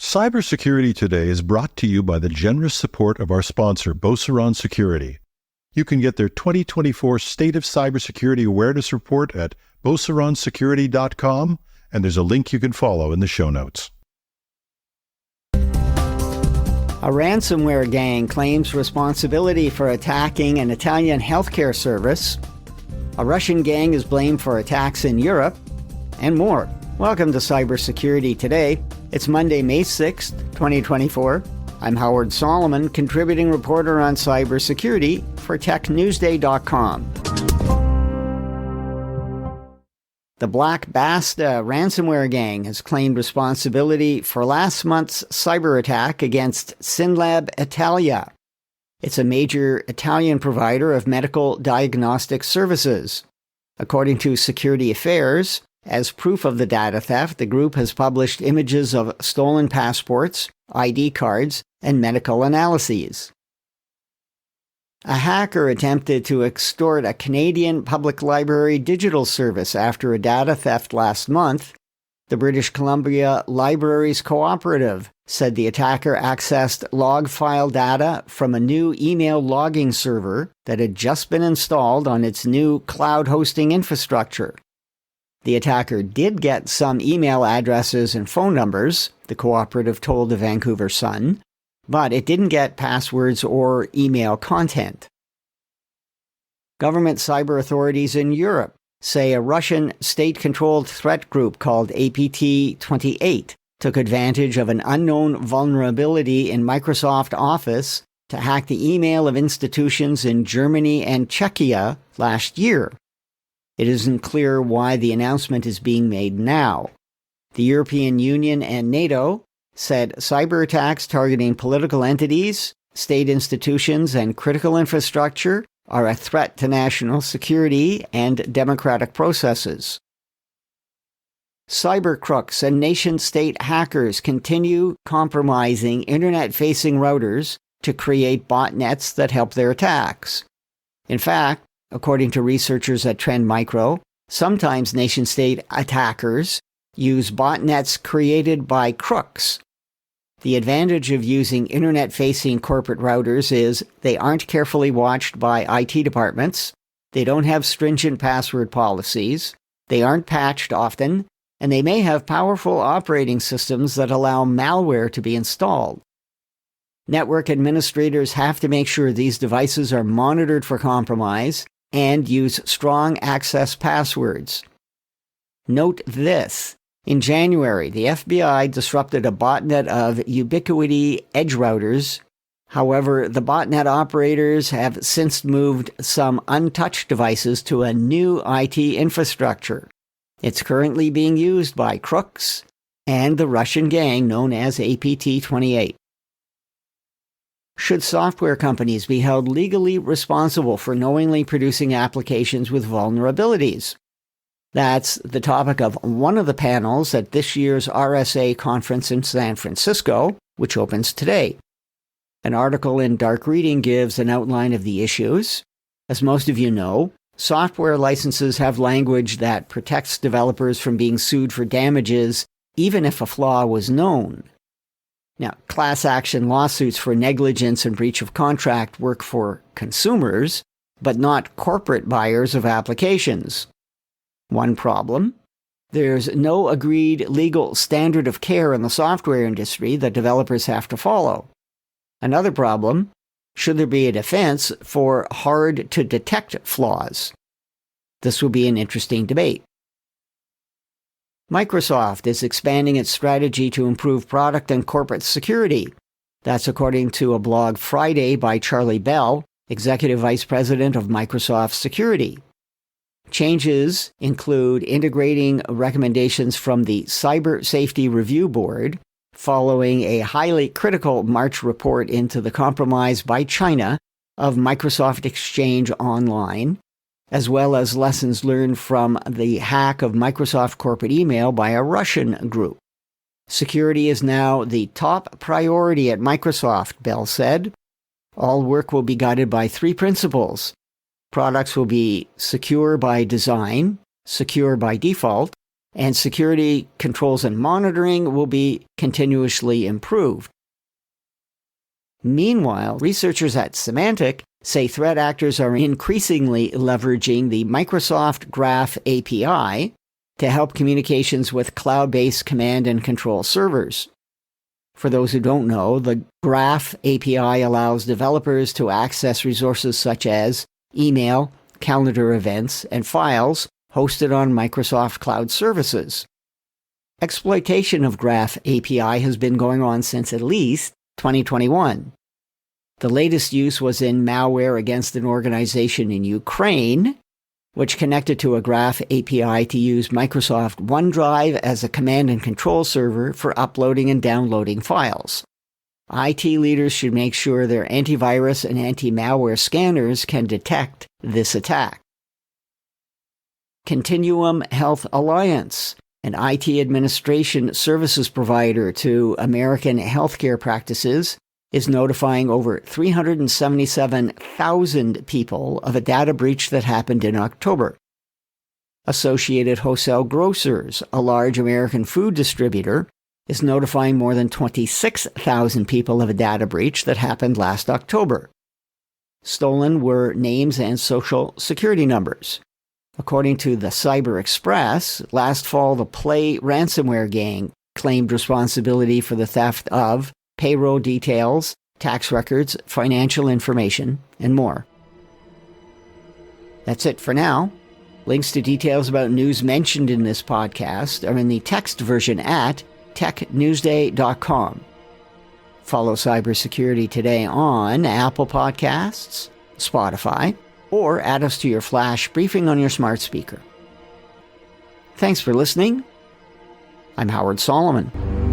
Cybersecurity Today is brought to you by the generous support of our sponsor, Beauceron Security. You can get their 2024 State of Cybersecurity Awareness Report at beauceronsecurity.com, and there's a link you can follow in the show notes. A ransomware gang claims responsibility for attacking an Italian healthcare service. A Russian gang is blamed for attacks in Europe, and more. Welcome to Cybersecurity Today. It's Monday, May 6th, 2024. I'm Howard Solomon, contributing reporter on cybersecurity for TechNewsday.com. The Black Basta ransomware gang has claimed responsibility for last month's cyber attack against Synlab Italia. It's a major Italian provider of medical diagnostic services. According to Security Affairs, as proof of the data theft, the group has published images of stolen passports, ID cards, and medical analyses. A hacker attempted to extort a Canadian public library digital service after a data theft last month. The British Columbia Libraries Cooperative said the attacker accessed log file data from a new email logging server that had just been installed on its new cloud hosting infrastructure. The attacker did get some email addresses and phone numbers, the cooperative told the Vancouver Sun, but it didn't get passwords or email content. Government cyber authorities in Europe say a Russian state-controlled threat group called APT-28 took advantage of an unknown vulnerability in Microsoft Office to hack the email of institutions in Germany and Czechia last year. It isn't clear why the announcement is being made now. The European Union and NATO said cyber attacks targeting political entities, state institutions, and critical infrastructure are a threat to national security and democratic processes. Cyber crooks and nation-state hackers continue compromising internet-facing routers to create botnets that help their attacks. In fact, according to researchers at Trend Micro, sometimes nation-state attackers use botnets created by crooks. The advantage of using internet-facing corporate routers is they aren't carefully watched by IT departments, they don't have stringent password policies, they aren't patched often, and they may have powerful operating systems that allow malware to be installed. Network administrators have to make sure these devices are monitored for compromise and use strong access passwords. Note this. In January, the FBI disrupted a botnet of Ubiquiti edge routers. However, the botnet operators have since moved some untouched devices to a new IT infrastructure. It's currently being used by crooks and the Russian gang known as APT-28. Should software companies be held legally responsible for knowingly producing applications with vulnerabilities? That's the topic of one of the panels at this year's RSA conference in San Francisco, which opens today. An article in Dark Reading gives an outline of the issues. As most of you know, software licenses have language that protects developers from being sued for damages, even if a flaw was known. Now, class action lawsuits for negligence and breach of contract work for consumers, but not corporate buyers of applications. One problem: there's no agreed legal standard of care in the software industry that developers have to follow. Another problem: should there be a defense for hard-to-detect flaws? This will be an interesting debate. Microsoft is expanding its strategy to improve product and corporate security. That's according to a blog Friday by Charlie Bell, Executive Vice President of Microsoft Security. Changes include integrating recommendations from the Cyber Safety Review Board, following a highly critical March report into the compromise by China of Microsoft Exchange Online, as well as lessons learned from the hack of Microsoft corporate email by a Russian group. Security is now the top priority at Microsoft, Bell said. All work will be guided by three principles. Products will be secure by design, secure by default, and security controls and monitoring will be continuously improved. Meanwhile, researchers at Symantec say threat actors are increasingly leveraging the Microsoft Graph API to help communications with cloud-based command and control servers. For those who don't know, the Graph API allows developers to access resources such as email, calendar events, and files hosted on Microsoft Cloud services. Exploitation of Graph API has been going on since at least 2021. The latest use was in malware against an organization in Ukraine, which connected to a Graph API to use Microsoft OneDrive as a command and control server for uploading and downloading files. IT leaders should make sure their antivirus and anti-malware scanners can detect this attack. Continuum Health Alliance, an IT administration services provider to American healthcare practices, is notifying over 377,000 people of a data breach that happened in October. Associated Wholesale Grocers, a large American food distributor, is notifying more than 26,000 people of a data breach that happened last October. Stolen were names and social security numbers. According to the Cyber Express, last fall the Play ransomware gang claimed responsibility for the theft of payroll details, tax records, financial information, and more. That's it for now. Links to details about news mentioned in this podcast are in the text version at technewsday.com. Follow Cybersecurity Today on Apple Podcasts, Spotify, or add us to your flash briefing on your smart speaker. Thanks for listening. I'm Howard Solomon.